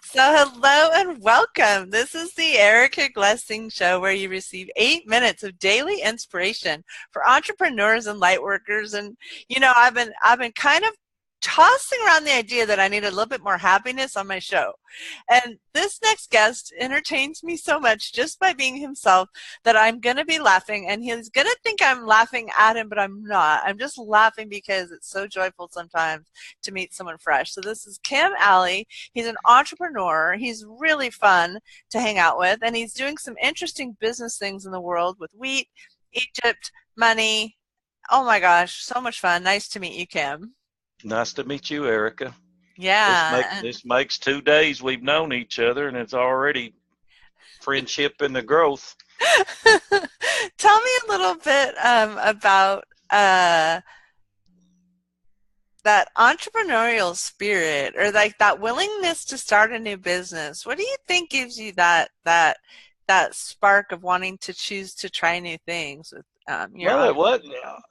So, hello and welcome. This is the Erica Glessing Show, where you receive 8 minutes of daily inspiration for entrepreneurs and light workers. And I've been kind of tossing around the idea that I need a little bit more happiness on my show. And this next guest entertains me so much just by being himself that I'm going to be laughing, and he's going to think I'm laughing at him, but I'm not. I'm just laughing because it's so joyful sometimes to meet someone fresh. So this is Kim Alley. He's an entrepreneur. He's really fun to hang out with, and he's doing some interesting business things in the world with wheat, Egypt, money. Oh my gosh, so much fun. Nice to meet you, Kim. Nice to meet you, Erica. This Yeah. make this makes 2 days we've known each other, and it's already friendship and the growth. Tell me a little bit about that entrepreneurial spirit, or like that willingness to start a new business. What do you think gives you that spark of wanting to choose to try new things with your Well, entrepreneurial?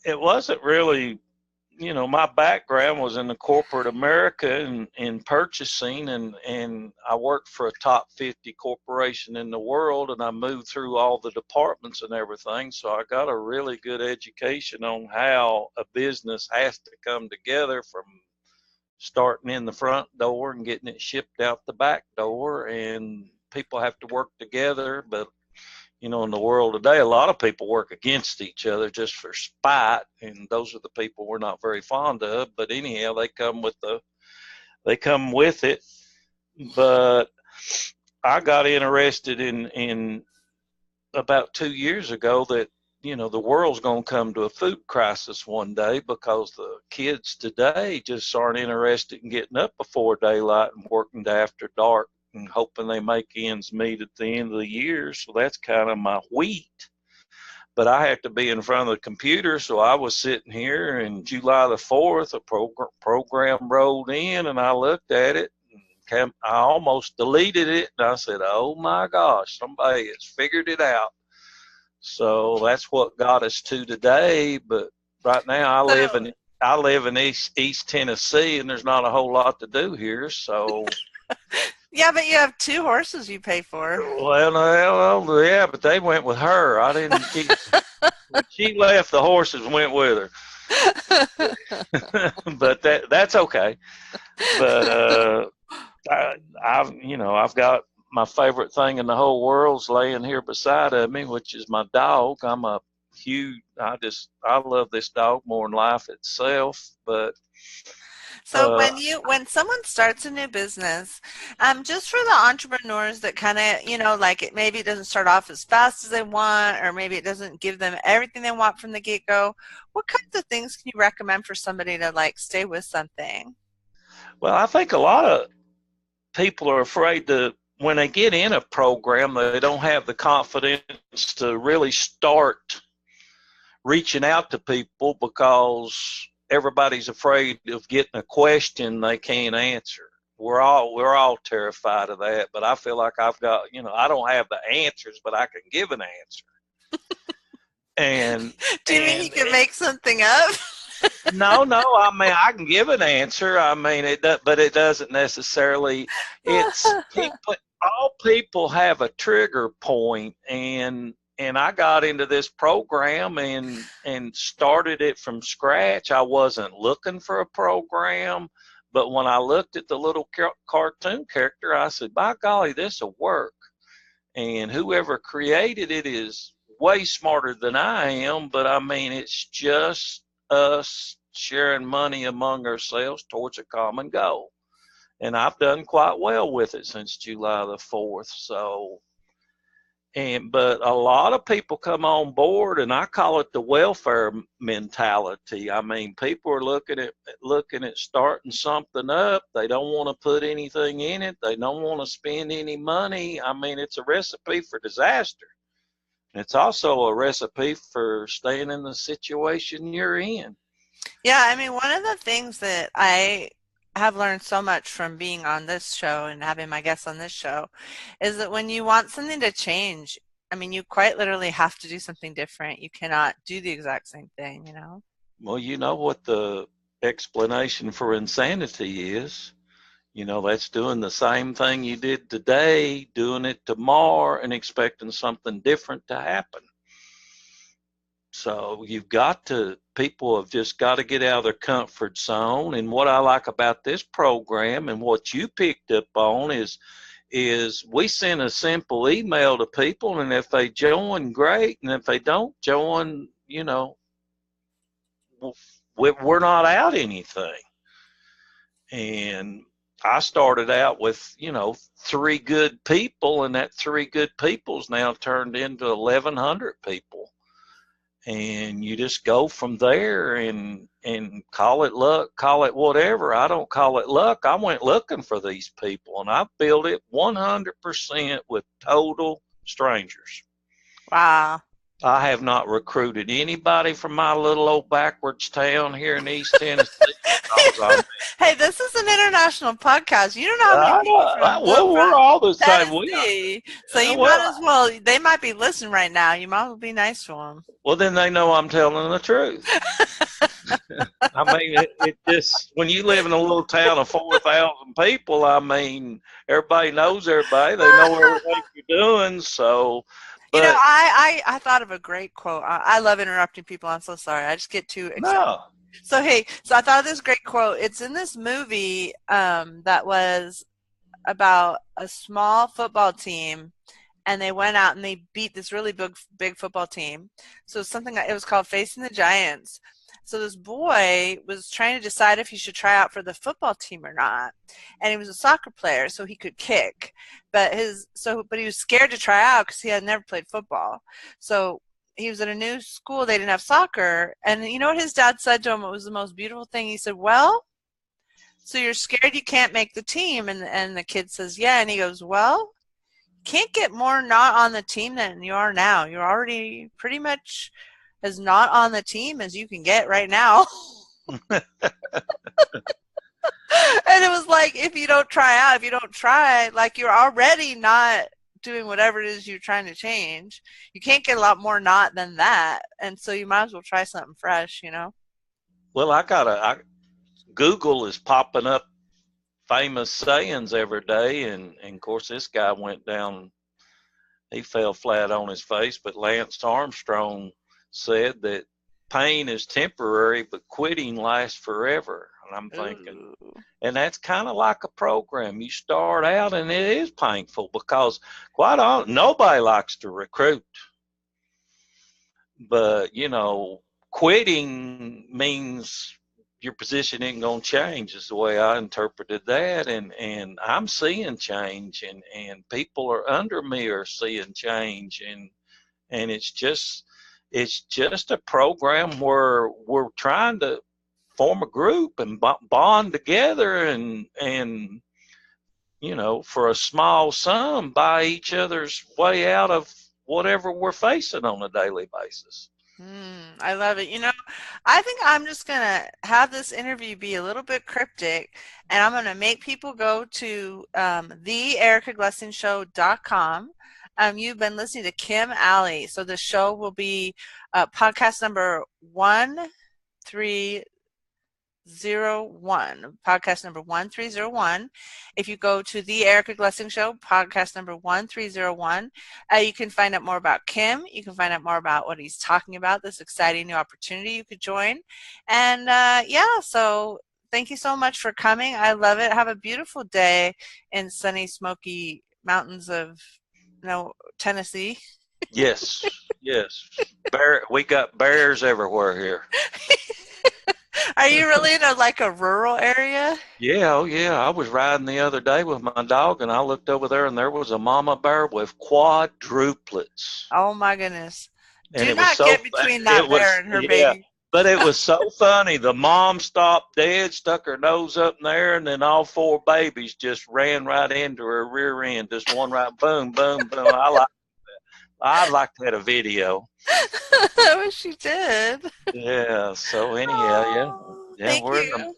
it wasn't really, my background was in the corporate America and in purchasing, and I worked for a top 50 corporation in the world, and I moved through all the departments and everything. So I got a really good education on how a business has to come together, from starting in the front door and getting it shipped out the back door, and people have to work together. But in the world today, a lot of people work against each other just for spite, and those are the people we're not very fond of. But anyhow, they come with it. But I got interested in about 2 years ago that the world's going to come to a food crisis one day, because the kids today just aren't interested in getting up before daylight and working to after dark and hoping they make ends meet at the end of the year. So that's kind of my wheat. But I had to be in front of the computer, so I was sitting here, and July the 4th, a program rolled in, and I looked at it. I almost deleted it, and I said, "Oh my gosh, somebody has figured it out." So that's what got us to today. But right now, So, I live in East Tennessee, and there's not a whole lot to do here. So, yeah, but you have two horses you pay for. yeah, but they went with her. I didn't. When she left, the horses went with her. But that's okay. But I've got my favorite thing in the whole world's laying here beside of me, which is my dog. I love this dog more than life itself. But So uh, when someone starts a new business, just for the entrepreneurs that kind of, like it maybe it doesn't start off as fast as they want, or maybe it doesn't give them everything they want from the get-go, what kinds of things can you recommend for somebody to like stay with something? well, I think a lot of people are afraid that when they get in a program, they don't have the confidence to really start reaching out to people, because everybody's afraid of getting a question they can't answer. We're all terrified of that, but I feel like I don't have the answers, but I can give an answer. And Do you mean you and can make something up? no, I mean, I can give an answer. I mean, but it doesn't necessarily. It's people. All people have a trigger point, and I got into this program and started it from scratch. I wasn't looking for a program, but when I looked at the little cartoon character, I said, "By golly, this will work." And whoever created it is way smarter than I am. But I mean, it's just us sharing money among ourselves towards a common goal. And I've done quite well with it since July the 4th. But a lot of people come on board, and I call it the welfare mentality. I mean, people are looking at starting something up. They don't want to put anything in it. They don't want to spend any money. I mean, it's a recipe for disaster. It's also a recipe for staying in the situation you're in. Yeah, I mean, one of the things that I have learned so much from being on this show and having my guests on this show is that when you want something to change, I mean, you quite literally have to do something different. You cannot do the exact same thing, you know? Well, you know what the explanation for insanity is? That's doing the same thing you did today, doing it tomorrow, and expecting something different to happen. So people have just got to get out of their comfort zone. And what I like about this program and what you picked up on is we send a simple email to people, and if they join, great, and if they don't join, we're not out anything. And I started out with, three good people, and that three good people's now turned into 1,100 people. And you just go from there and call it luck, call it whatever. I don't call it luck. I went looking for these people, and I built it 100% with total strangers. Wow. I have not recruited anybody from my little old backwards town here in East Tennessee. Hey, this is an international podcast. You don't know how many people well, we're all the same. Tennessee. So you might as well. They might be listening right now. You might as well be nice to them. Well, then they know I'm telling the truth. I mean, it just, when you live in a little town of 4,000 people, I mean, everybody knows everybody. They know everything you're doing. So, but I thought of a great quote. I love interrupting people. I'm so sorry. I just get too excited. no. So I thought of this great quote. It's in this movie that was about a small football team, and they went out and they beat this really big football team. So it was called Facing the Giants. So this boy was trying to decide if he should try out for the football team or not, and he was a soccer player, so he could kick. But he was scared to try out because he had never played football. So he was at a new school. They didn't have soccer, and you know what his dad said to him? It was the most beautiful thing. He said, "Well, so you're scared you can't make the team?" And the kid says, "Yeah." And he goes, "Well, you can't get more not on the team than you are now. You're already pretty much as not on the team as you can get right now." And it was like, if you don't try, like, you're already not doing whatever it is you're trying to change. You can't get a lot more not than that. And so you might as well try something fresh, Well, Google is popping up famous sayings every day. And of course, this guy went down, he fell flat on his face. But Lance Armstrong said that pain is temporary, but quitting lasts forever. And I'm thinking, and that's kind of like a program. You start out and it is painful because quite honestly, nobody likes to recruit. But, quitting means your position ain't going to change is the way I interpreted that. And I'm seeing change, and people are under me are seeing change. And it's just a program where we're trying to form a group and bond together and for a small sum, buy each other's way out of whatever we're facing on a daily basis. I love it. I think I'm just going to have this interview be a little bit cryptic, and I'm going to make people go to theericaglessingshow.com. You've been listening to Kim Alley. So the show will be podcast number 1301. Podcast number 1301. If you go to the Erica Glessing Show, podcast number 1301, you can find out more about Kim. You can find out more about what he's talking about, this exciting new opportunity you could join. And so thank you so much for coming. I love it. Have a beautiful day in sunny, smoky mountains of Tennessee. Yes. We got bears everywhere here. Are you really in a rural area? Yeah, oh yeah. I was riding the other day with my dog, and I looked over there, and there was a mama bear with quadruplets. Oh my goodness! And Do not get between that bear and her baby. But it was so funny. The mom stopped dead, stuck her nose up in there, and then all four babies just ran right into her rear end. Just one right, boom, boom, boom. I'd like to have a video. I wish you did. Yeah. So anyhow, yeah. Thank you.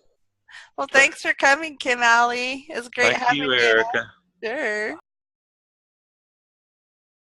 Well, thanks for coming, Kim Alley. It's great having you. Thank you, Erica. Sure.